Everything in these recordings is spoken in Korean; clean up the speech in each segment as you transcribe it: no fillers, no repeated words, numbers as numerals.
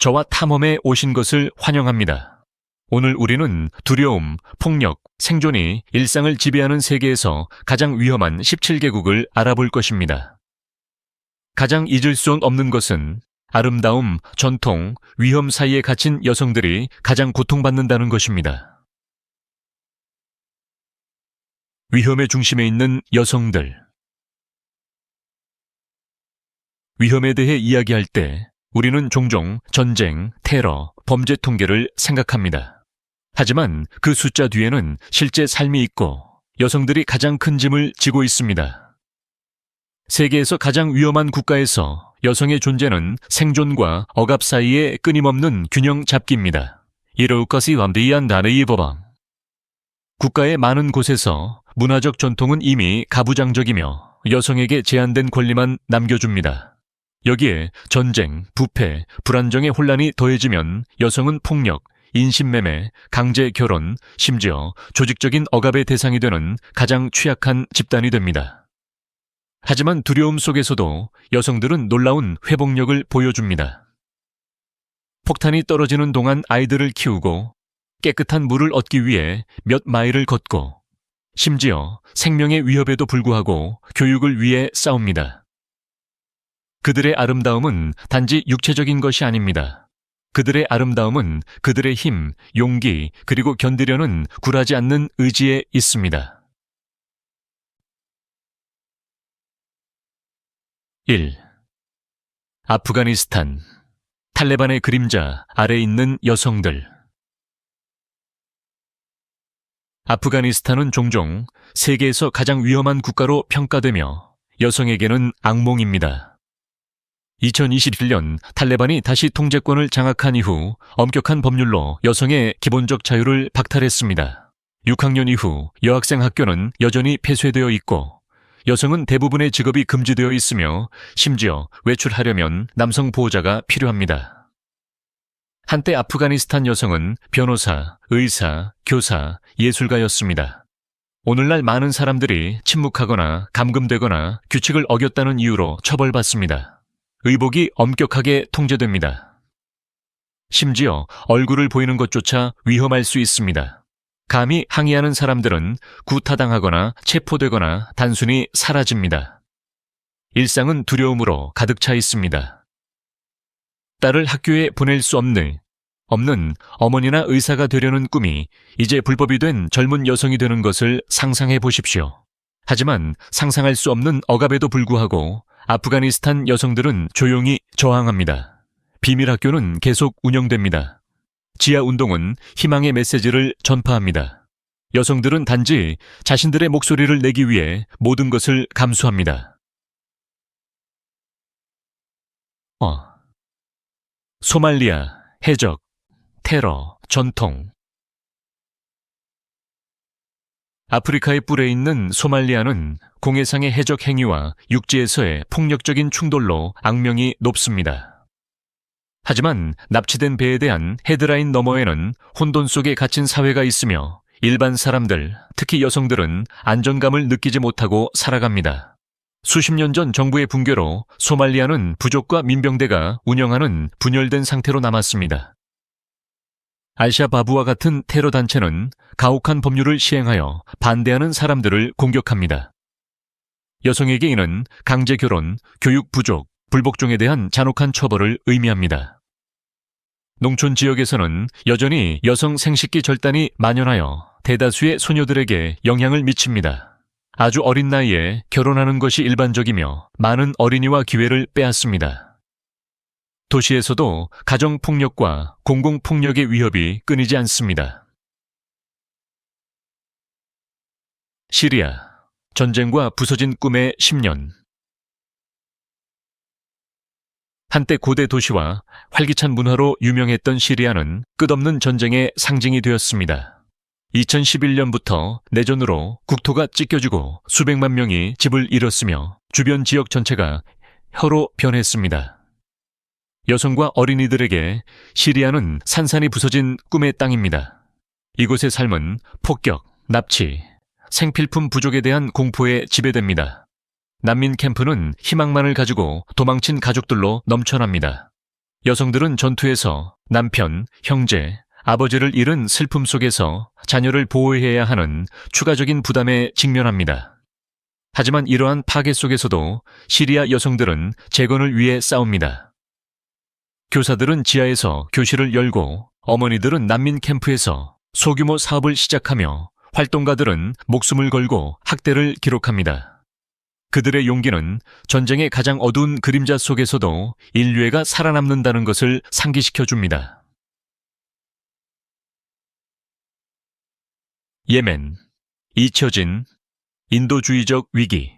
저와 탐험에 오신 것을 환영합니다. 오늘 우리는 두려움, 폭력, 생존이 일상을 지배하는 세계에서 가장 위험한 17개국을 알아볼 것입니다. 가장 잊을 수 없는 것은 아름다움, 전통, 위험 사이에 갇힌 여성들이 가장 고통받는다는 것입니다. 위험의 중심에 있는 여성들. 위험에 대해 이야기할 때 우리는 종종 전쟁, 테러, 범죄 통계를 생각합니다. 하지만 그 숫자 뒤에는 실제 삶이 있고 여성들이 가장 큰 짐을 지고 있습니다. 세계에서 가장 위험한 국가에서 여성의 존재는 생존과 억압 사이의 끊임없는 균형 잡기입니다. 이럴 것이 완비한 나라의 법안. 국가의 많은 곳에서 문화적 전통은 이미 가부장적이며 여성에게 제한된 권리만 남겨줍니다. 여기에 전쟁, 부패, 불안정의 혼란이 더해지면 여성은 폭력, 인신매매, 강제 결혼, 심지어 조직적인 억압의 대상이 되는 가장 취약한 집단이 됩니다. 하지만 두려움 속에서도 여성들은 놀라운 회복력을 보여줍니다. 폭탄이 떨어지는 동안 아이들을 키우고 깨끗한 물을 얻기 위해 몇 마일을 걷고 심지어 생명의 위협에도 불구하고 교육을 위해 싸웁니다. 그들의 아름다움은 단지 육체적인 것이 아닙니다. 그들의 아름다움은 그들의 힘, 용기, 그리고 견디려는 굴하지 않는 의지에 있습니다. 1. 아프가니스탄, 탈레반의 그림자 아래 있는 여성들. 아프가니스탄은 종종 세계에서 가장 위험한 국가로 평가되며 여성에게는 악몽입니다. 2021년 탈레반이 다시 통제권을 장악한 이후 엄격한 법률로 여성의 기본적 자유를 박탈했습니다. 6학년 이후 여학생 학교는 여전히 폐쇄되어 있고 여성은 대부분의 직업이 금지되어 있으며 심지어 외출하려면 남성 보호자가 필요합니다. 한때 아프가니스탄 여성은 변호사, 의사, 교사, 예술가였습니다. 오늘날 많은 사람들이 침묵하거나 감금되거나 규칙을 어겼다는 이유로 처벌받습니다. 의복이 엄격하게 통제됩니다. 심지어 얼굴을 보이는 것조차 위험할 수 있습니다. 감히 항의하는 사람들은 구타당하거나 체포되거나 단순히 사라집니다. 일상은 두려움으로 가득 차 있습니다. 딸을 학교에 보낼 수 없는 어머니나 의사가 되려는 꿈이 이제 불법이 된 젊은 여성이 되는 것을 상상해 보십시오. 하지만 상상할 수 없는 억압에도 불구하고 아프가니스탄 여성들은 조용히 저항합니다. 비밀 학교는 계속 운영됩니다. 지하 운동은 희망의 메시지를 전파합니다. 여성들은 단지 자신들의 목소리를 내기 위해 모든 것을 감수합니다. 소말리아, 해적, 테러, 전통. 아프리카의 뿔에 있는 소말리아는 공해상의 해적 행위와 육지에서의 폭력적인 충돌로 악명이 높습니다. 하지만 납치된 배에 대한 헤드라인 너머에는 혼돈 속에 갇힌 사회가 있으며 일반 사람들, 특히 여성들은 안정감을 느끼지 못하고 살아갑니다. 수십 년 전 정부의 붕괴로 소말리아는 부족과 민병대가 운영하는 분열된 상태로 남았습니다. 알샤바브와 같은 테러 단체는 가혹한 법률을 시행하여 반대하는 사람들을 공격합니다. 여성에게 이는 강제 결혼, 교육 부족, 불복종에 대한 잔혹한 처벌을 의미합니다. 농촌 지역에서는 여전히 여성 생식기 절단이 만연하여 대다수의 소녀들에게 영향을 미칩니다. 아주 어린 나이에 결혼하는 것이 일반적이며 많은 어린이와 기회를 빼앗습니다. 도시에서도 가정폭력과 공공폭력의 위협이 끊이지 않습니다. 시리아, 전쟁과 부서진 꿈의 10년. 한때 고대 도시와 활기찬 문화로 유명했던 시리아는 끝없는 전쟁의 상징이 되었습니다. 2011년부터 내전으로 국토가 찢겨지고 수백만 명이 집을 잃었으며 주변 지역 전체가 혀로 변했습니다. 여성과 어린이들에게 시리아는 산산이 부서진 꿈의 땅입니다. 이곳의 삶은 폭격, 납치, 생필품 부족에 대한 공포에 지배됩니다. 난민 캠프는 희망만을 가지고 도망친 가족들로 넘쳐납니다. 여성들은 전투에서 남편, 형제, 아버지를 잃은 슬픔 속에서 자녀를 보호해야 하는 추가적인 부담에 직면합니다. 하지만 이러한 파괴 속에서도 시리아 여성들은 재건을 위해 싸웁니다. 교사들은 지하에서 교실을 열고 어머니들은 난민 캠프에서 소규모 사업을 시작하며 활동가들은 목숨을 걸고 학대를 기록합니다. 그들의 용기는 전쟁의 가장 어두운 그림자 속에서도 인류애가 살아남는다는 것을 상기시켜 줍니다. 예멘, 잊혀진 인도주의적 위기.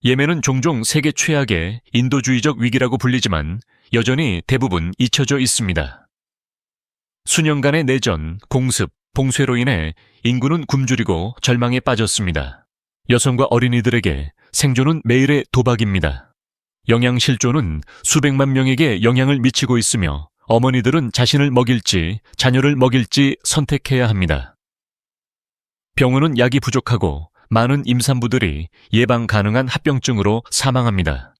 예멘은 종종 세계 최악의 인도주의적 위기라고 불리지만 여전히 대부분 잊혀져 있습니다. 수년간의 내전, 공습, 봉쇄로 인해 인구는 굶주리고 절망에 빠졌습니다. 여성과 어린이들에게 생존은 매일의 도박입니다. 영양실조는 수백만 명에게 영향을 미치고 있으며 어머니들은 자신을 먹일지 자녀를 먹일지 선택해야 합니다. 병원은 약이 부족하고 많은 임산부들이 예방 가능한 합병증으로 사망합니다.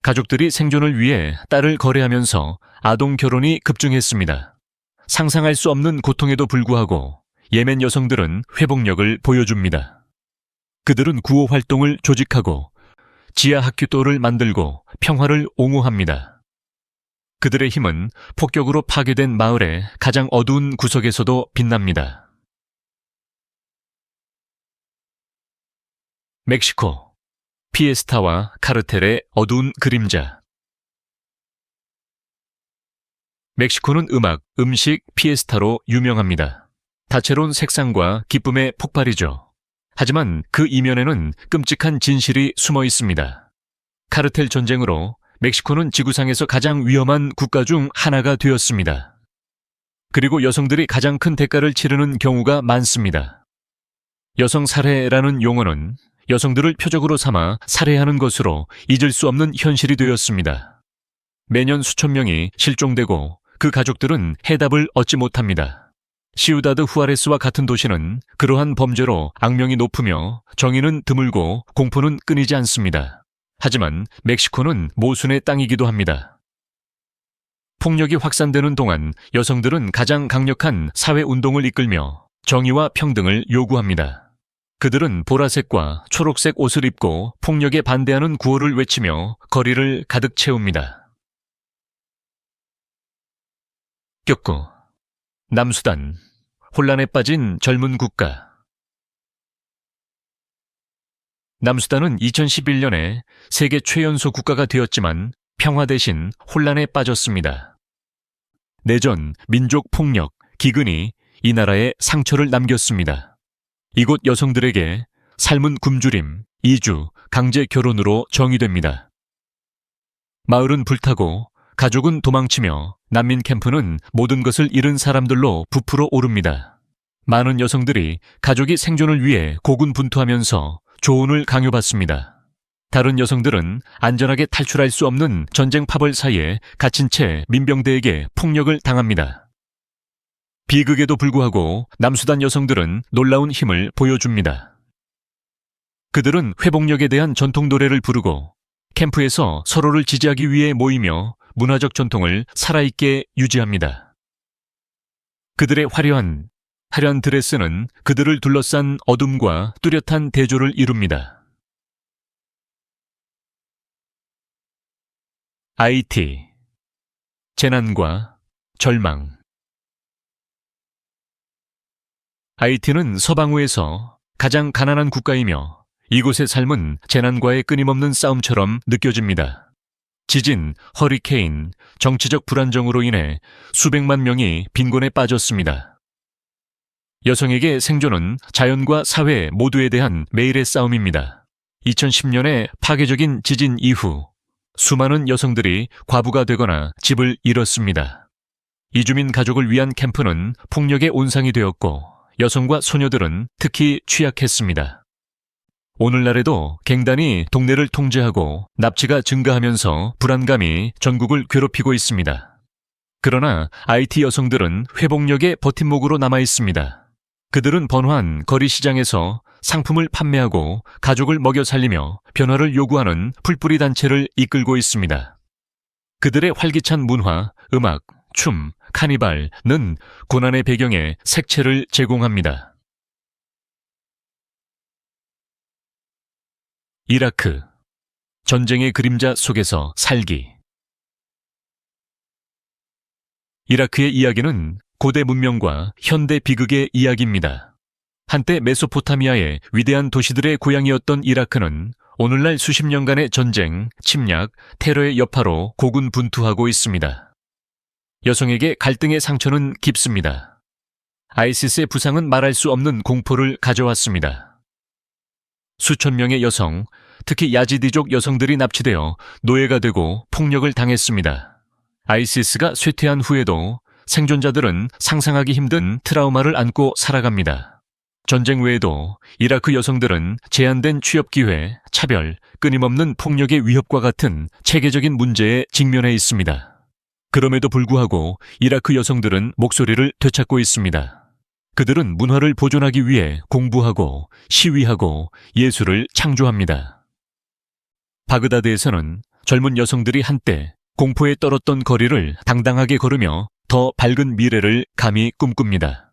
가족들이 생존을 위해 딸을 거래하면서 아동 결혼이 급증했습니다. 상상할 수 없는 고통에도 불구하고 예멘 여성들은 회복력을 보여줍니다. 그들은 구호 활동을 조직하고 지하 학교도를 만들고 평화를 옹호합니다. 그들의 힘은 폭격으로 파괴된 마을의 가장 어두운 구석에서도 빛납니다. 멕시코, 피에스타와 카르텔의 어두운 그림자. 멕시코는 음악, 음식, 피에스타로 유명합니다. 다채로운 색상과 기쁨의 폭발이죠. 하지만 그 이면에는 끔찍한 진실이 숨어 있습니다. 카르텔 전쟁으로 멕시코는 지구상에서 가장 위험한 국가 중 하나가 되었습니다. 그리고 여성들이 가장 큰 대가를 치르는 경우가 많습니다. 여성 살해라는 용어는 여성들을 표적으로 삼아 살해하는 것으로 잊을 수 없는 현실이 되었습니다. 매년 수천 명이 실종되고 그 가족들은 해답을 얻지 못합니다. 시우다드 후아레스와 같은 도시는 그러한 범죄로 악명이 높으며 정의는 드물고 공포는 끊이지 않습니다. 하지만 멕시코는 모순의 땅이기도 합니다. 폭력이 확산되는 동안 여성들은 가장 강력한 사회운동을 이끌며 정의와 평등을 요구합니다. 그들은 보라색과 초록색 옷을 입고 폭력에 반대하는 구호를 외치며 거리를 가득 채웁니다. 격구, 남수단, 혼란에 빠진 젊은 국가. 남수단은 2011년에 세계 최연소 국가가 되었지만 평화 대신 혼란에 빠졌습니다. 내전, 민족 폭력, 기근이 이 나라에 상처를 남겼습니다. 이곳 여성들에게 삶은 굶주림, 이주, 강제 결혼으로 정의됩니다. 마을은 불타고 가족은 도망치며 난민 캠프는 모든 것을 잃은 사람들로 부풀어 오릅니다. 많은 여성들이 가족이 생존을 위해 고군분투하면서 조언을 강요받습니다. 다른 여성들은 안전하게 탈출할 수 없는 전쟁 파벌 사이에 갇힌 채 민병대에게 폭력을 당합니다. 비극에도 불구하고 남수단 여성들은 놀라운 힘을 보여줍니다. 그들은 회복력에 대한 전통 노래를 부르고 캠프에서 서로를 지지하기 위해 모이며 문화적 전통을 살아있게 유지합니다. 그들의 화려한 드레스는 그들을 둘러싼 어둠과 뚜렷한 대조를 이룹니다. IT, 재난과 절망. 하이티는 서방우에서 가장 가난한 국가이며 이곳의 삶은 재난과의 끊임없는 싸움처럼 느껴집니다. 지진, 허리케인, 정치적 불안정으로 인해 수백만 명이 빈곤에 빠졌습니다. 여성에게 생존은 자연과 사회 모두에 대한 매일의 싸움입니다. 2010년의 파괴적인 지진 이후 수많은 여성들이 과부가 되거나 집을 잃었습니다. 이주민 가족을 위한 캠프는 폭력의 온상이 되었고 여성과 소녀들은 특히 취약했습니다. 오늘날에도 갱단이 동네를 통제하고 납치가 증가하면서 불안감이 전국을 괴롭히고 있습니다. 그러나 IT 여성들은 회복력의 버팀목으로 남아 있습니다. 그들은 번화한 거리 시장에서 상품을 판매하고 가족을 먹여 살리며 변화를 요구하는 풀뿌리 단체를 이끌고 있습니다. 그들의 활기찬 문화, 음악, 춤, 카니발은 고난의 배경에 색채를 제공합니다. 이라크, 전쟁의 그림자 속에서 살기. 이라크의 이야기는 고대 문명과 현대 비극의 이야기입니다. 한때 메소포타미아의 위대한 도시들의 고향이었던 이라크는 오늘날 수십 년간의 전쟁, 침략, 테러의 여파로 고군분투하고 있습니다. 여성에게 갈등의 상처는 깊습니다. 아이시스의 부상은 말할 수 없는 공포를 가져왔습니다. 수천 명의 여성, 특히 야지디족 여성들이 납치되어 노예가 되고 폭력을 당했습니다. 아이시스가 쇠퇴한 후에도 생존자들은 상상하기 힘든 트라우마를 안고 살아갑니다. 전쟁 외에도 이라크 여성들은 제한된 취업 기회, 차별, 끊임없는 폭력의 위협과 같은 체계적인 문제에 직면해 있습니다. 그럼에도 불구하고 이라크 여성들은 목소리를 되찾고 있습니다. 그들은 문화를 보존하기 위해 공부하고 시위하고 예술을 창조합니다. 바그다드에서는 젊은 여성들이 한때 공포에 떨었던 거리를 당당하게 걸으며 더 밝은 미래를 감히 꿈꿉니다.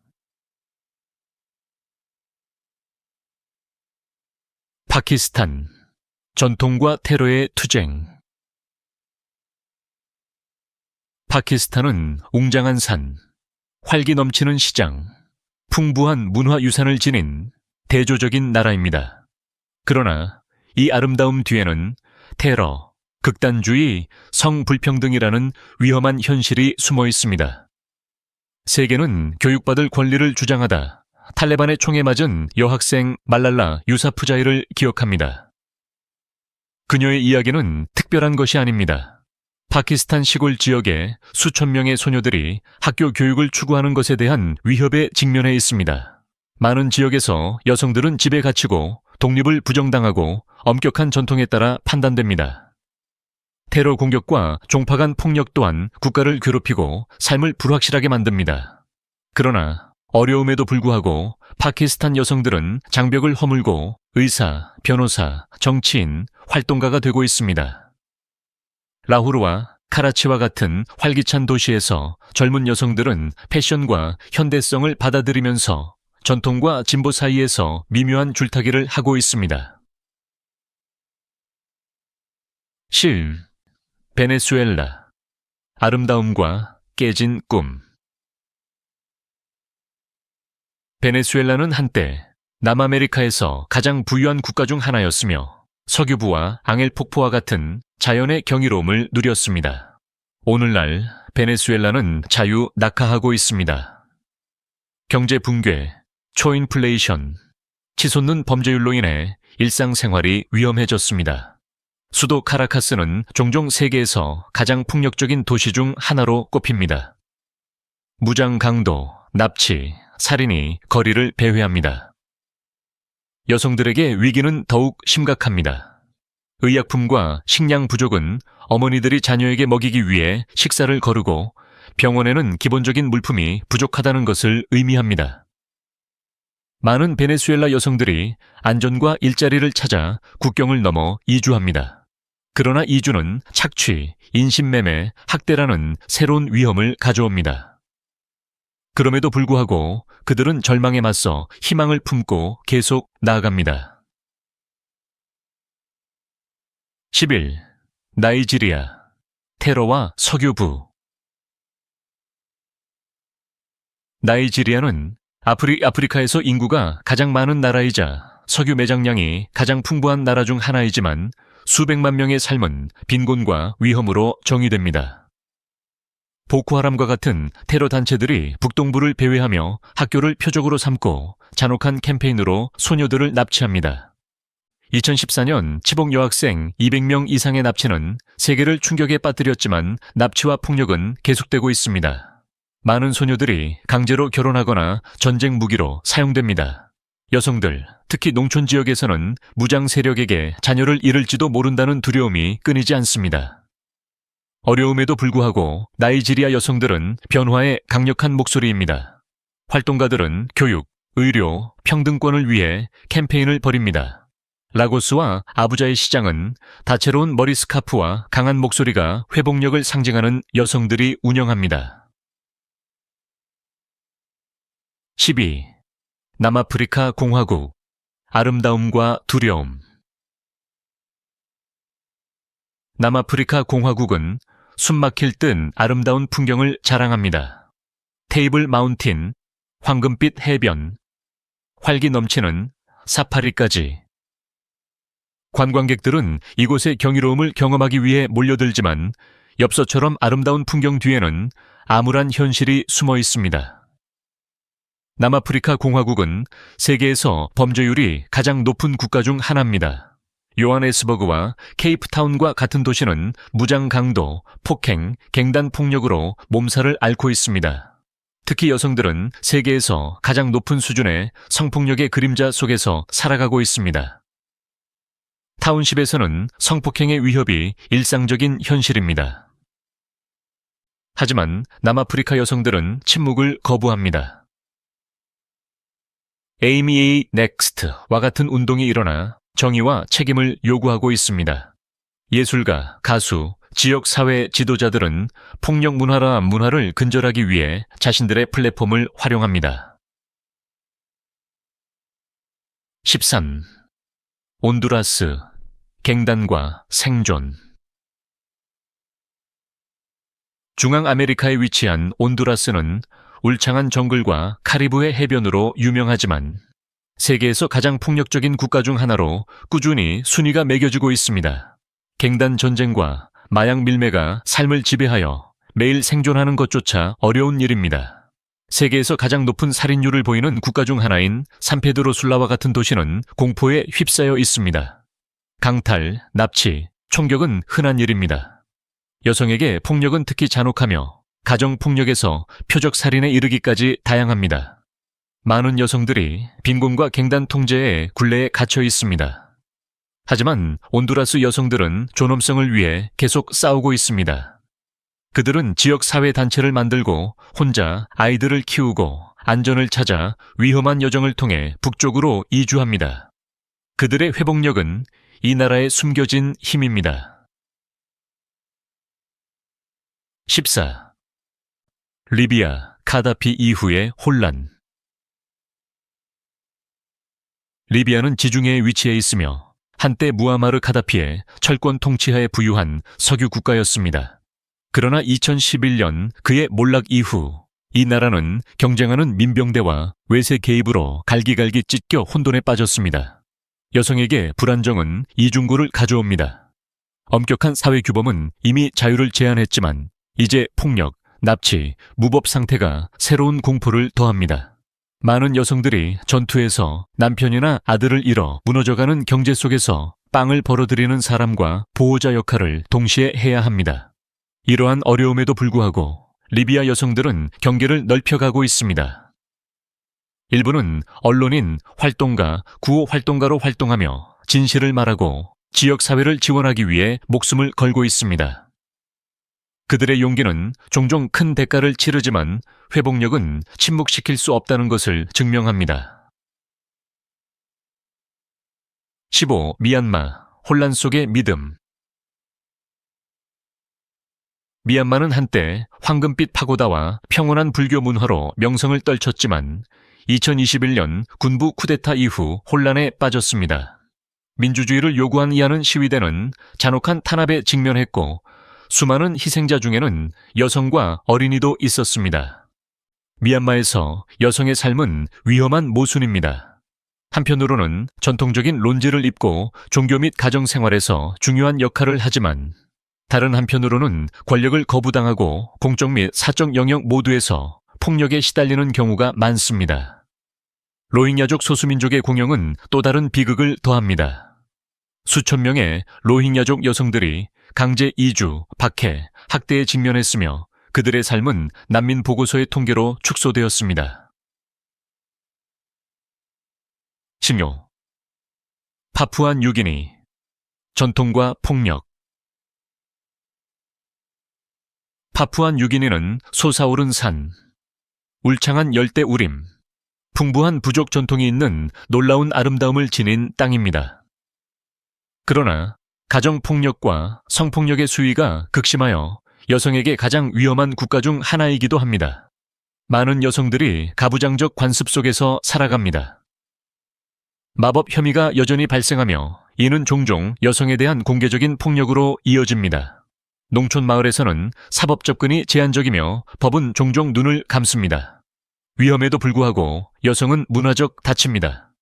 파키스탄, 전통과 테러의 투쟁. 파키스탄은 웅장한 산, 활기 넘치는 시장, 풍부한 문화유산을 지닌 대조적인 나라입니다. 그러나 이 아름다움 뒤에는 테러, 극단주의, 성불평등이라는 위험한 현실이 숨어 있습니다. 세계는 교육받을 권리를 주장하다 탈레반의 총에 맞은 여학생 말랄라 유사푸자이를 기억합니다. 그녀의 이야기는 특별한 것이 아닙니다. 파키스탄 시골 지역의 수천 명의 소녀들이 학교 교육을 추구하는 것에 대한 위협에 직면해 있습니다. 많은 지역에서 여성들은 집에 갇히고 독립을 부정당하고 엄격한 전통에 따라 판단됩니다. 테러 공격과 종파 간 폭력 또한 국가를 괴롭히고 삶을 불확실하게 만듭니다. 그러나 어려움에도 불구하고 파키스탄 여성들은 장벽을 허물고 의사, 변호사, 정치인, 활동가가 되고 있습니다. 라후르와 카라치와 같은 활기찬 도시에서 젊은 여성들은 패션과 현대성을 받아들이면서 전통과 진보 사이에서 미묘한 줄타기를 하고 있습니다. 실, 베네수엘라, 아름다움과 깨진 꿈. 베네수엘라는 한때 남아메리카에서 가장 부유한 국가 중 하나였으며 석유부와 앙헬 폭포와 같은 자연의 경이로움을 누렸습니다. 오늘날 베네수엘라는 자유 낙하하고 있습니다. 경제 붕괴, 초인플레이션, 치솟는 범죄율로 인해 일상생활이 위험해졌습니다. 수도 카라카스는 종종 세계에서 가장 폭력적인 도시 중 하나로 꼽힙니다. 무장 강도, 납치, 살인이 거리를 배회합니다. 여성들에게 위기는 더욱 심각합니다. 의약품과 식량 부족은 어머니들이 자녀에게 먹이기 위해 식사를 거르고 병원에는 기본적인 물품이 부족하다는 것을 의미합니다. 많은 베네수엘라 여성들이 안전과 일자리를 찾아 국경을 넘어 이주합니다. 그러나 이주는 착취, 인신매매, 학대라는 새로운 위험을 가져옵니다. 그럼에도 불구하고 그들은 절망에 맞서 희망을 품고 계속 나아갑니다. 10일, 나이지리아, 테러와 석유부. 나이지리아는 아프리카에서 인구가 가장 많은 나라이자 석유 매장량이 가장 풍부한 나라 중 하나이지만 수백만 명의 삶은 빈곤과 위험으로 정의됩니다. 보코하람과 같은 테러 단체들이 북동부를 배회하며 학교를 표적으로 삼고 잔혹한 캠페인으로 소녀들을 납치합니다. 2014년 치복 여학생 200명 이상의 납치는 세계를 충격에 빠뜨렸지만 납치와 폭력은 계속되고 있습니다. 많은 소녀들이 강제로 결혼하거나 전쟁 무기로 사용됩니다. 여성들, 특히 농촌 지역에서는 무장 세력에게 자녀를 잃을지도 모른다는 두려움이 끊이지 않습니다. 어려움에도 불구하고 나이지리아 여성들은 변화의 강력한 목소리입니다. 활동가들은 교육, 의료, 평등권을 위해 캠페인을 벌입니다. 라고스와 아부자의 시장은 다채로운 머리 스카프와 강한 목소리가 회복력을 상징하는 여성들이 운영합니다. 12. 남아프리카 공화국, 아름다움과 두려움. 남아프리카 공화국은 숨막힐 듯 아름다운 풍경을 자랑합니다. 테이블 마운틴, 황금빛 해변, 활기 넘치는 사파리까지. 관광객들은 이곳의 경이로움을 경험하기 위해 몰려들지만 엽서처럼 아름다운 풍경 뒤에는 암울한 현실이 숨어 있습니다. 남아프리카 공화국은 세계에서 범죄율이 가장 높은 국가 중 하나입니다. 요하네스버그와 케이프타운과 같은 도시는 무장 강도, 폭행, 갱단 폭력으로 몸살을 앓고 있습니다. 특히 여성들은 세계에서 가장 높은 수준의 성폭력의 그림자 속에서 살아가고 있습니다. 타운십에서는 성폭행의 위협이 일상적인 현실입니다. 하지만 남아프리카 여성들은 침묵을 거부합니다. 에이미 넥스트와 같은 운동이 일어나 정의와 책임을 요구하고 있습니다. 예술가, 가수, 지역 사회 지도자들은 폭력 문화라 문화를 근절하기 위해 자신들의 플랫폼을 활용합니다. 13. 온두라스, 갱단과 생존. 중앙아메리카에 위치한 온두라스는 울창한 정글과 카리브해 해변으로 유명하지만 세계에서 가장 폭력적인 국가 중 하나로 꾸준히 순위가 매겨지고 있습니다. 갱단 전쟁과 마약 밀매가 삶을 지배하여 매일 생존하는 것조차 어려운 일입니다. 세계에서 가장 높은 살인율을 보이는 국가 중 하나인 산페드로술라와 같은 도시는 공포에 휩싸여 있습니다. 강탈, 납치, 총격은 흔한 일입니다. 여성에게 폭력은 특히 잔혹하며 가정폭력에서 표적살인에 이르기까지 다양합니다. 많은 여성들이 빈곤과 갱단 통제의 굴레에 갇혀 있습니다. 하지만 온두라스 여성들은 존엄성을 위해 계속 싸우고 있습니다. 그들은 지역 사회 단체를 만들고 혼자 아이들을 키우고 안전을 찾아 위험한 여정을 통해 북쪽으로 이주합니다. 그들의 회복력은 이 나라의 숨겨진 힘입니다. 14. 리비아, 카다피 이후의 혼란. 리비아는 지중해에 위치해 있으며 한때 무아마르 카다피의 철권 통치하에 부유한 석유 국가였습니다. 그러나 2011년 그의 몰락 이후 이 나라는 경쟁하는 민병대와 외세 개입으로 갈기갈기 찢겨 혼돈에 빠졌습니다. 여성에게 불안정은 이중고를 가져옵니다. 엄격한 사회 규범은 이미 자유를 제한했지만 이제 폭력, 납치, 무법 상태가 새로운 공포를 더합니다. 많은 여성들이 전투에서 남편이나 아들을 잃어 무너져가는 경제 속에서 빵을 벌어들이는 사람과 보호자 역할을 동시에 해야 합니다. 이러한 어려움에도 불구하고 리비아 여성들은 경계를 넓혀가고 있습니다. 일부는 언론인, 활동가, 구호 활동가로 활동하며 진실을 말하고 지역사회를 지원하기 위해 목숨을 걸고 있습니다. 그들의 용기는 종종 큰 대가를 치르지만 회복력은 침묵시킬 수 없다는 것을 증명합니다. 15. 미얀마, 혼란 속의 믿음. 미얀마는 한때 황금빛 파고다와 평온한 불교 문화로 명성을 떨쳤지만 2021년 군부 쿠데타 이후 혼란에 빠졌습니다. 민주주의를 요구하는 시위대는 잔혹한 탄압에 직면했고 수많은 희생자 중에는 여성과 어린이도 있었습니다. 미얀마에서 여성의 삶은 위험한 모순입니다. 한편으로는 전통적인 론지를 입고 종교 및 가정생활에서 중요한 역할을 하지만 다른 한편으로는 권력을 거부당하고 공적 및 사적 영역 모두에서 폭력에 시달리는 경우가 많습니다. 로힝야족 소수민족의 공영은 또 다른 비극을 더합니다. 수천 명의 로힝야족 여성들이 강제 이주, 박해, 학대에 직면했으며 그들의 삶은 난민 보고서의 통계로 축소되었습니다. 16. 파푸아 뉴기니, 전통과 폭력. 파푸아 뉴기니는 솟아오른 산, 울창한 열대 우림, 풍부한 부족 전통이 있는 놀라운 아름다움을 지닌 땅입니다. 그러나 가정폭력과 성폭력의 수위가 극심하여 여성에게 가장 위험한 국가 중 하나이기도 합니다. 많은 여성들이 가부장적 관습 속에서 살아갑니다. 마법 혐의가 여전히 발생하며 이는 종종 여성에 대한 공개적인 폭력으로 이어집니다. 농촌 마을에서는 사법 접근이 제한적이며 법은 종종 눈을 감습니다. 위험에도 불구하고 여성은 문화적 닫힙니다.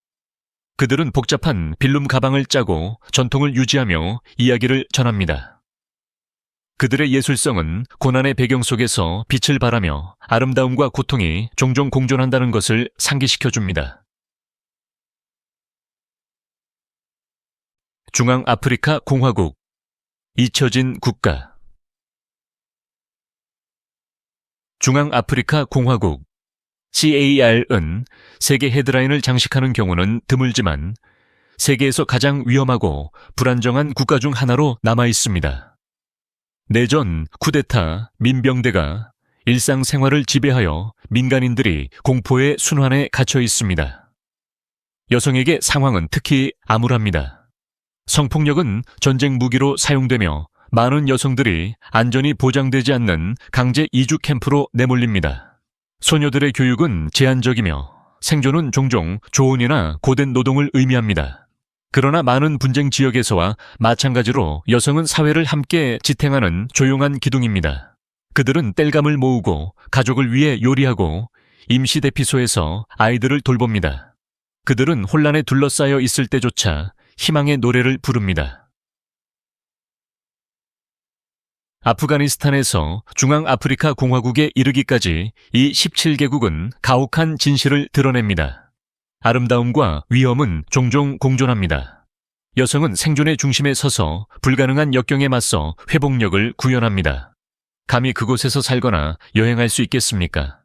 그들은 복잡한 빌룸 가방을 짜고 전통을 유지하며 이야기를 전합니다. 그들의 예술성은 고난의 배경 속에서 빛을 발하며 아름다움과 고통이 종종 공존한다는 것을 상기시켜줍니다. 중앙아프리카 공화국, 잊혀진 국가. 중앙아프리카 공화국, CAR은 세계 헤드라인을 장식하는 경우는 드물지만 세계에서 가장 위험하고 불안정한 국가 중 하나로 남아 있습니다. 내전, 쿠데타, 민병대가 일상생활을 지배하여 민간인들이 공포의 순환에 갇혀 있습니다. 여성에게 상황은 특히 암울합니다. 성폭력은 전쟁 무기로 사용되며 많은 여성들이 안전이 보장되지 않는 강제 이주 캠프로 내몰립니다. 소녀들의 교육은 제한적이며 생존은 종종 조언이나 고된 노동을 의미합니다. 그러나 많은 분쟁 지역에서와 마찬가지로 여성은 사회를 함께 지탱하는 조용한 기둥입니다. 그들은 땔감을 모으고 가족을 위해 요리하고 임시 대피소에서 아이들을 돌봅니다. 그들은 혼란에 둘러싸여 있을 때조차 희망의 노래를 부릅니다. 아프가니스탄에서 중앙아프리카 공화국에 이르기까지 이 17개국은 가혹한 진실을 드러냅니다. 아름다움과 위험은 종종 공존합니다. 여성은 생존의 중심에 서서 불가능한 역경에 맞서 회복력을 구현합니다. 감히 그곳에서 살거나 여행할 수 있겠습니까?